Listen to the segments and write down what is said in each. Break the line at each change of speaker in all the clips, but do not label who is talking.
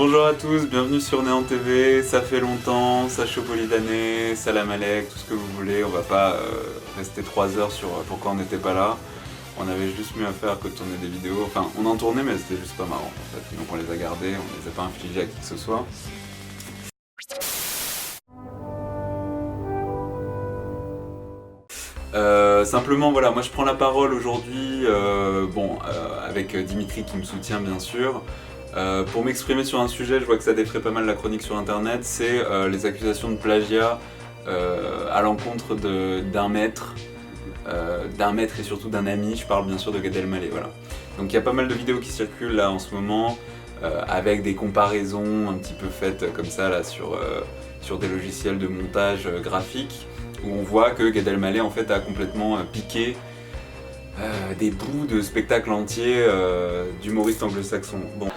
Bonjour à tous, bienvenue sur Néant TV, ça fait longtemps, Sacho Polydané, Salam Alek, tout ce que vous voulez, on va pas rester 3 heures sur pourquoi on n'était pas là. On avait juste mieux à faire que de tourner des vidéos, enfin on en tournait mais c'était juste pas marrant en fait, donc on les a gardés, on les a pas infligés à qui que ce soit. Simplement voilà, moi je prends la parole aujourd'hui, avec Dimitri qui me soutient bien sûr. Pour m'exprimer sur un sujet, je vois que ça défraie pas mal la chronique sur internet, c'est les accusations de plagiat à l'encontre d'un maître et surtout d'un ami, je parle bien sûr de Gad Elmaleh, voilà. Donc il y a pas mal de vidéos qui circulent là en ce moment, avec des comparaisons un petit peu faites comme ça là sur des logiciels de montage graphique, où on voit que Gad Elmaleh en fait a complètement piqué des bouts de spectacles entiers d'humoristes anglo-saxons. Bon.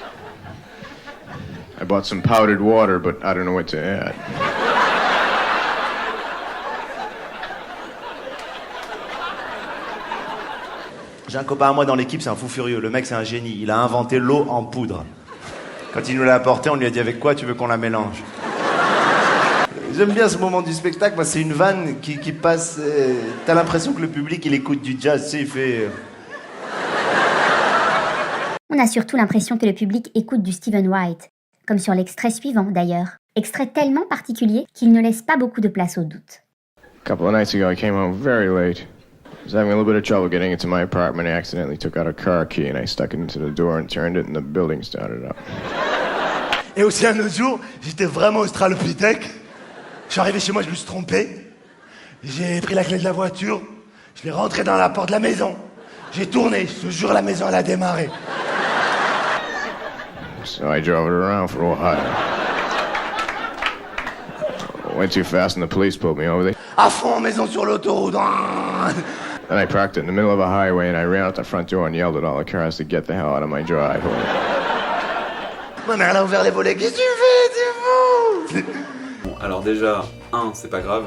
I bought some powdered water, but I don't know what to add.
J'ai un copain à moi dans l'équipe, c'est un fou furieux. Le mec, c'est un génie. Il a inventé l'eau en poudre. Quand il nous l'a apporté, on lui a dit avec quoi tu veux qu'on la mélange. J'aime bien ce moment du spectacle, parce que c'est une vanne qui passe... T'as l'impression que le public, il écoute du jazz, tu sais, il fait...
On a surtout l'impression que le public écoute du Stephen White, comme sur l'extrait suivant d'ailleurs. Extrait tellement particulier qu'il ne laisse pas beaucoup de place au doute.
A couple of nights ago, I came home very late. I was having a little bit of trouble getting into my apartment. I accidentally took out a car key and I stuck it into the door and turned it and the building started up.
Et aussi un autre jour, j'étais vraiment australopithèque. Je suis arrivé chez moi, je me suis trompé. J'ai pris la clé de la voiture, je l'ai rentrée dans la porte de la maison. J'ai tourné, je te jure, la maison, elle a démarré.
So I drove it around for a while. I went too fast and the police pulled me over.
À fond, maison sur l'autoroute.
Then I parked it in the middle of a highway and I ran out the front door and yelled at all the cars to get the hell out of my driveway.
Ma mère, elle a ouvert les volets. Qu'est-ce que tu fais? C'est fou.
Bon, alors déjà, 1, c'est pas grave.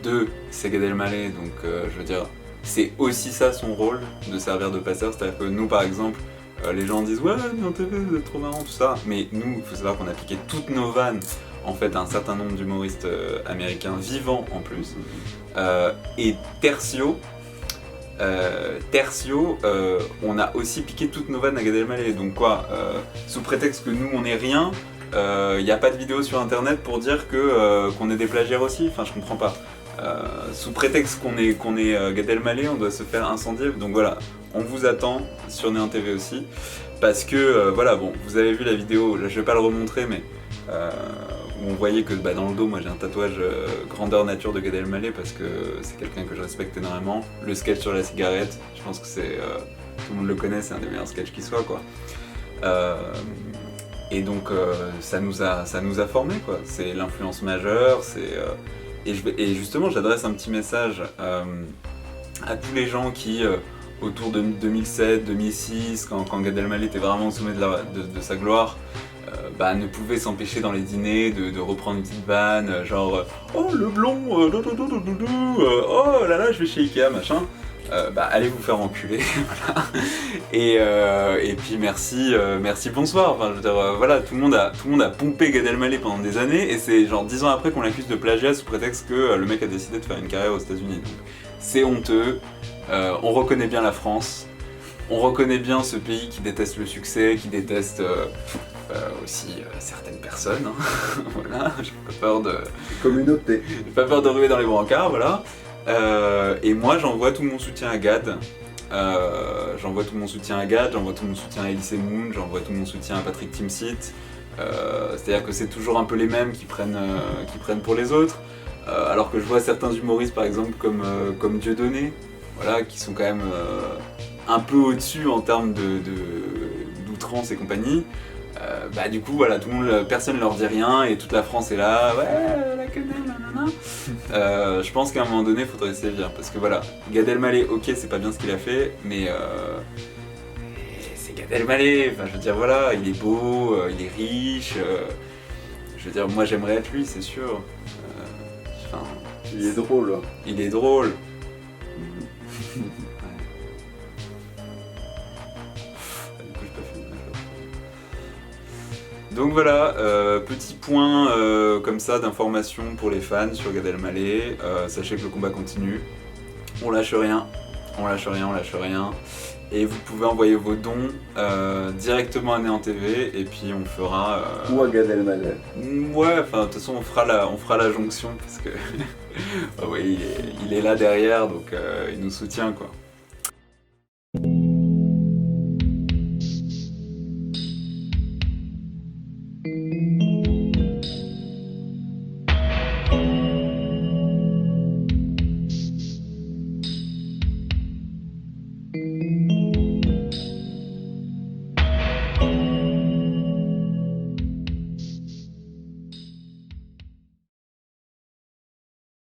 2, c'est Gad Elmaleh, donc je veux dire, c'est aussi ça son rôle, de servir de passeur. C'est-à-dire que nous, par exemple, les gens disent « Ouais, Néant TV, vous êtes trop marrant, tout ça ». Mais nous, il faut savoir qu'on a piqué toutes nos vannes, en fait, à un certain nombre d'humoristes américains, vivants en plus. Et tertio, on a aussi piqué toutes nos vannes à Gad Elmaleh. Donc quoi, sous prétexte que nous, on n'est rien, il n'y a pas de vidéo sur internet pour dire qu'on est des plagiaires aussi, enfin je comprends pas. Sous prétexte qu'on est Gad Elmaleh, on doit se faire incendier, donc voilà, on vous attend sur Néant TV aussi, parce que voilà, bon, vous avez vu la vidéo, là je vais pas le remontrer, mais où on voyait que dans le dos, moi j'ai un tatouage grandeur nature de Gad Elmaleh, parce que c'est quelqu'un que je respecte énormément. Le sketch sur la cigarette, je pense que c'est tout le monde le connaît, c'est un des meilleurs sketchs qui soit, quoi. Et donc ça nous a formés, quoi. C'est l'influence majeure, et justement j'adresse un petit message à tous les gens qui, autour de 2007, 2006, quand Gad Elmaleh était vraiment au sommet de sa gloire, ne pouvaient s'empêcher dans les dîners de reprendre une petite vanne, genre oh le blond, oh là là je vais chez Ikea, machin. Allez vous faire enculer, voilà. Et puis merci, bonsoir. Enfin, je veux dire, voilà, tout le monde a pompé Gad Elmaleh pendant des années, et c'est genre 10 ans après qu'on l'accuse de plagiat sous prétexte que le mec a décidé de faire une carrière aux États-Unis. Donc c'est honteux. On reconnaît bien la France, on reconnaît bien ce pays qui déteste le succès, qui déteste aussi certaines personnes. Hein. Voilà, j'ai pas peur de.
Communauté.
J'ai pas peur de ruer dans les brancards, voilà. Et moi j'envoie tout mon soutien à Gad, j'envoie tout mon soutien à Elise Moon, j'envoie tout mon soutien à Patrick Timsit, c'est-à-dire que c'est toujours un peu les mêmes qui prennent pour les autres, alors que je vois certains humoristes par exemple comme Dieudonné, voilà, qui sont quand même un peu au-dessus en termes d'outrance et compagnie. Du coup voilà, personne leur dit rien et toute la France est là, ouais la quenelle, nanana. Je pense qu'à un moment donné il faudrait sévir, parce que voilà, Gad Elmaleh, ok c'est pas bien ce qu'il a fait, mais c'est Gad Elmaleh, enfin je veux dire voilà, il est beau, il est riche, je veux dire moi j'aimerais être lui c'est sûr.
Il est drôle.
Il est drôle. Donc voilà, petit point comme ça d'information pour les fans sur Gad Elmaleh. Sachez que le combat continue. On lâche rien, on lâche rien, on lâche rien. Et vous pouvez envoyer vos dons directement à Néant TV et puis on fera...
Ou à Gad Elmaleh.
Ouais, enfin de toute façon on fera la jonction parce que... oui, il est là derrière donc il nous soutient quoi.